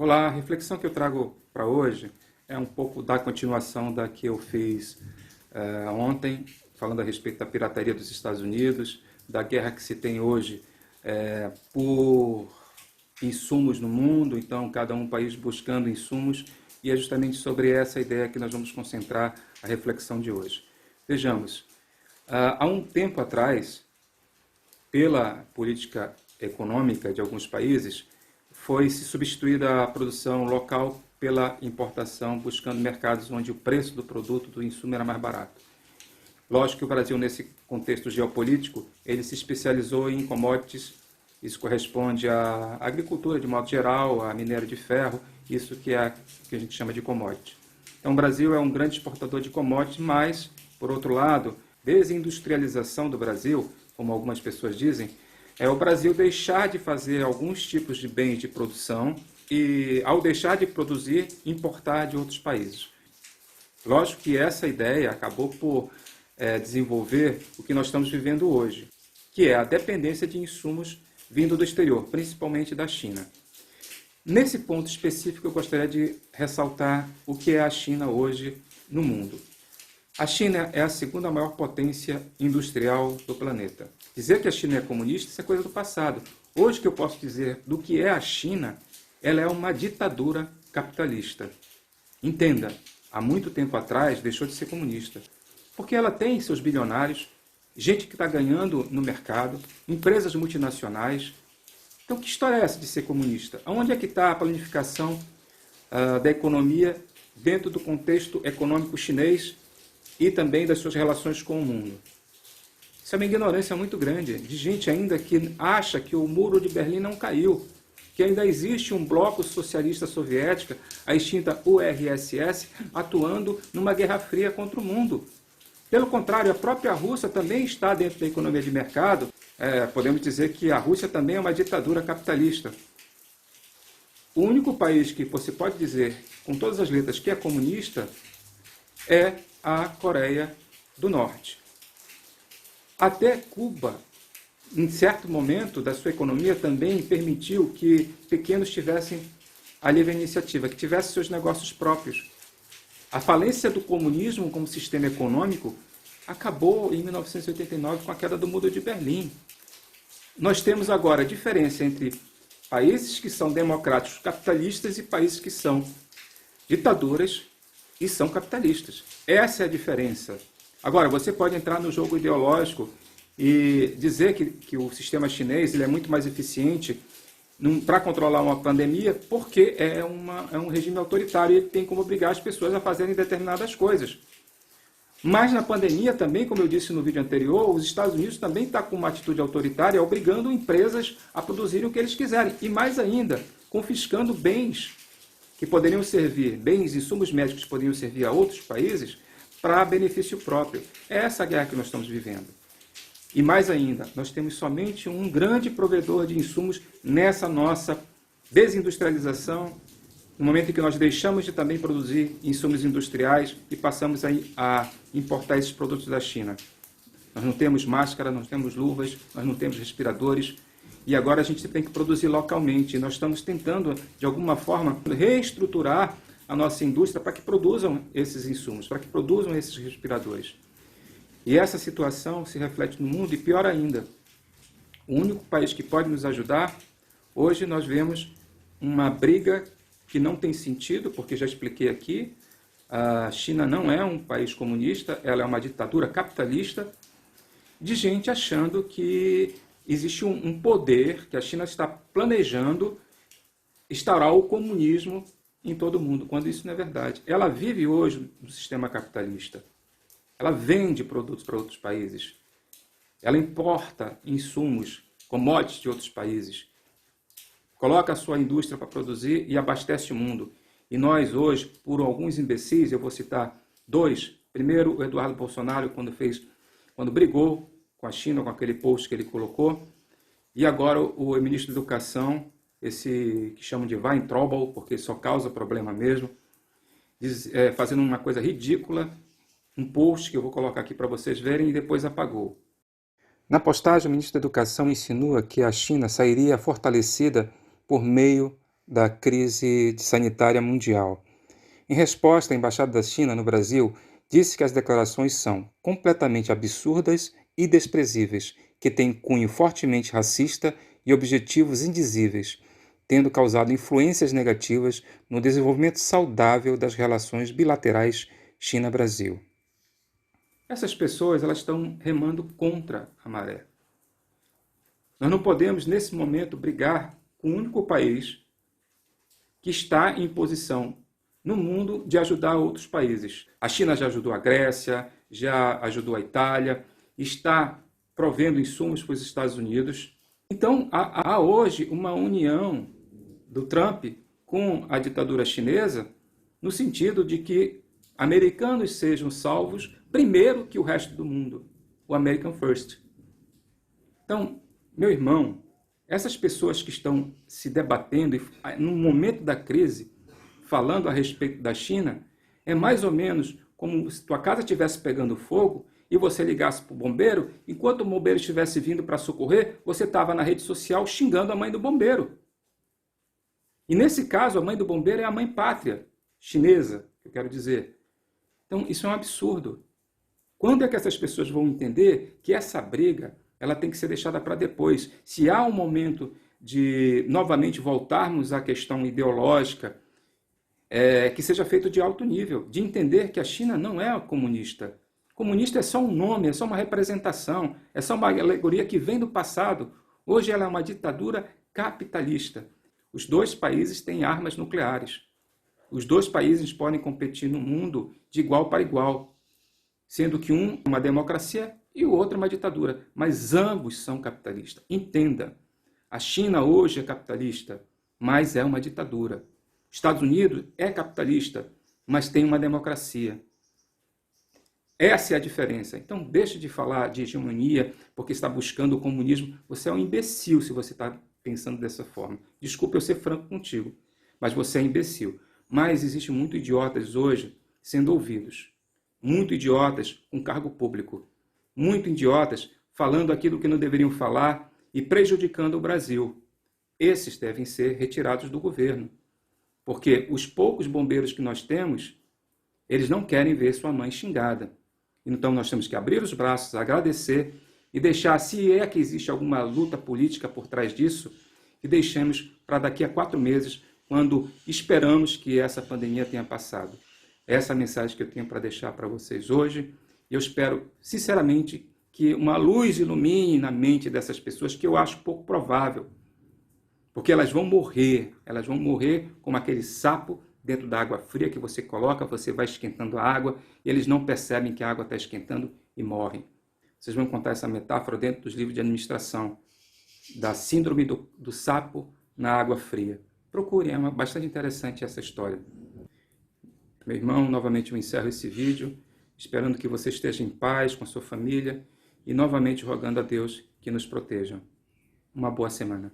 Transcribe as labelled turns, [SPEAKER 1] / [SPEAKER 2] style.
[SPEAKER 1] Olá, a reflexão que eu trago para hoje é um pouco da continuação da que eu fiz ontem, falando a respeito da pirataria dos Estados Unidos, da guerra que se tem hoje por insumos no mundo, então cada país buscando insumos, e é justamente sobre essa ideia que nós vamos concentrar a reflexão de hoje. Vejamos, há um tempo atrás, pela política econômica de alguns países, foi se substituída a produção local pela importação, buscando mercados onde o preço do produto, do insumo, era mais barato. Lógico que o Brasil, nesse contexto geopolítico, ele se especializou em commodities. Isso corresponde à agricultura de modo geral, a minério de ferro, isso que a gente chama de commodity. Então o Brasil é um grande exportador de commodities, mas, por outro lado, desindustrialização do Brasil, como algumas pessoas dizem, é o Brasil deixar de fazer alguns tipos de bens de produção e, ao deixar de produzir, importar de outros países. Lógico que essa ideia acabou por desenvolver o que nós estamos vivendo hoje, que é a dependência de insumos vindo do exterior, principalmente da China. Nesse ponto específico, eu gostaria de ressaltar o que é a China hoje no mundo. A China é a segunda maior potência industrial do planeta. Dizer que a China é comunista, isso é coisa do passado. Hoje, o que eu posso dizer do que é a China, ela é uma ditadura capitalista. Entenda, há muito tempo atrás deixou de ser comunista, porque ela tem seus bilionários, gente que está ganhando no mercado, empresas multinacionais. Então, que história é essa de ser comunista? Onde é que está a planificação da economia dentro do contexto econômico chinês e também das suas relações com o mundo? Isso é uma ignorância muito grande, de gente ainda que acha que o muro de Berlim não caiu, que ainda existe um bloco socialista soviética, a extinta URSS, atuando numa guerra fria contra o mundo. Pelo contrário, a própria Rússia também está dentro da economia de mercado. Podemos dizer que a Rússia também é uma ditadura capitalista. O único país que você pode dizer, com todas as letras, que é comunista é a Coreia do Norte. Até Cuba, em certo momento da sua economia, também permitiu que pequenos tivessem a livre iniciativa, que tivessem seus negócios próprios. A falência do comunismo como sistema econômico acabou em 1989 com a queda do Muro de Berlim. Nós temos agora a diferença entre países que são democráticos capitalistas e países que são ditaduras e são capitalistas. Essa é a diferença. Agora, você pode entrar no jogo ideológico e dizer que o sistema chinês ele é muito mais eficiente para controlar uma pandemia, porque é um regime autoritário e ele tem como obrigar as pessoas a fazerem determinadas coisas. Mas na pandemia também, como eu disse no vídeo anterior, os Estados Unidos também estão com uma atitude autoritária, obrigando empresas a produzirem o que eles quiserem. E mais ainda, confiscando bens que poderiam servir, bens e insumos médicos que poderiam servir a outros países para benefício próprio. É essa a guerra que nós estamos vivendo. E mais ainda, nós temos somente um grande provedor de insumos nessa nossa desindustrialização, no momento em que nós deixamos de também produzir insumos industriais e passamos a importar esses produtos da China. Nós não temos máscara, não temos luvas, nós não temos respiradores, e agora a gente tem que produzir localmente. Nós estamos tentando, de alguma forma, reestruturar a nossa indústria para que produzam esses insumos, para que produzam esses respiradores. E essa situação se reflete no mundo, e pior ainda, o único país que pode nos ajudar, hoje nós vemos uma briga que não tem sentido, porque já expliquei aqui, a China não é um país comunista, ela é uma ditadura capitalista, de gente achando que existe um poder, que a China está planejando instaurar o comunismo em todo o mundo, quando isso não é verdade. Ela vive hoje no sistema capitalista. Ela vende produtos para outros países. Ela importa insumos, commodities de outros países. Coloca a sua indústria para produzir e abastece o mundo. E nós hoje, por alguns imbecis, eu vou citar dois. Primeiro, o Eduardo Bolsonaro, quando brigou com a China, com aquele post que ele colocou. E agora o ministro da Educação, esse que chamam de Weintraub, porque só causa problema mesmo, fazendo uma coisa ridícula, um post que eu vou colocar aqui para vocês verem, e depois apagou. Na postagem, o ministro da Educação insinua que a China sairia fortalecida por meio da crise sanitária mundial. Em resposta, a Embaixada da China no Brasil disse que as declarações são completamente absurdas e desprezíveis, que têm cunho fortemente racista e objetivos indizíveis, tendo causado influências negativas no desenvolvimento saudável das relações bilaterais China-Brasil. Essas pessoas elas estão remando contra a maré. Nós não podemos, nesse momento, brigar com o único país que está em posição no mundo de ajudar outros países. A China já ajudou a Grécia, já ajudou a Itália, está provendo insumos para os Estados Unidos. Então, há hoje uma união do Trump com a ditadura chinesa no sentido de que americanos sejam salvos primeiro que o resto do mundo, o American First. Então, meu irmão, essas pessoas que estão se debatendo no momento da crise, falando a respeito da China, é mais ou menos como se tua casa estivesse pegando fogo e você ligasse para o bombeiro, enquanto o bombeiro estivesse vindo para socorrer, você estava na rede social xingando a mãe do bombeiro. E nesse caso, a mãe do bombeiro é a mãe pátria chinesa, que eu quero dizer. Então, isso é um absurdo. Quando é que essas pessoas vão entender que essa briga ela tem que ser deixada para depois? Se há um momento de novamente voltarmos à questão ideológica, que seja feito de alto nível, de entender que a China não é comunista. Comunista é só um nome, é só uma representação, é só uma alegoria que vem do passado. Hoje ela é uma ditadura capitalista. Os dois países têm armas nucleares. Os dois países podem competir no mundo de igual para igual, sendo que um uma democracia e o outro uma ditadura. Mas ambos são capitalistas. Entenda, a China hoje é capitalista, mas é uma ditadura. Os Estados Unidos é capitalista, mas tem uma democracia. Essa é a diferença. Então, deixe de falar de hegemonia porque está buscando o comunismo. Você é um imbecil se você está pensando dessa forma. Desculpe eu ser franco contigo, mas você é imbecil. Mas existe muito idiotas hoje sendo ouvidos. Muito idiotas com cargo público. Muito idiotas falando aquilo que não deveriam falar e prejudicando o Brasil. Esses devem ser retirados do governo. Porque os poucos bombeiros que nós temos, eles não querem ver sua mãe xingada. Então nós temos que abrir os braços, agradecer e deixar, se é que existe alguma luta política por trás disso, que deixemos para daqui a 4 meses, quando esperamos que essa pandemia tenha passado. Essa é a mensagem que eu tenho para deixar para vocês hoje. E eu espero, sinceramente, que uma luz ilumine na mente dessas pessoas, que eu acho pouco provável. Porque elas vão morrer como aquele sapo dentro da água fria que você coloca, você vai esquentando a água, e eles não percebem que a água está esquentando e morrem. Vocês vão contar essa metáfora dentro dos livros de administração, da síndrome do sapo na água fria. Procurem, é bastante interessante essa história. Meu irmão, novamente eu encerro esse vídeo, esperando que você esteja em paz com a sua família e novamente rogando a Deus que nos proteja. Uma boa semana.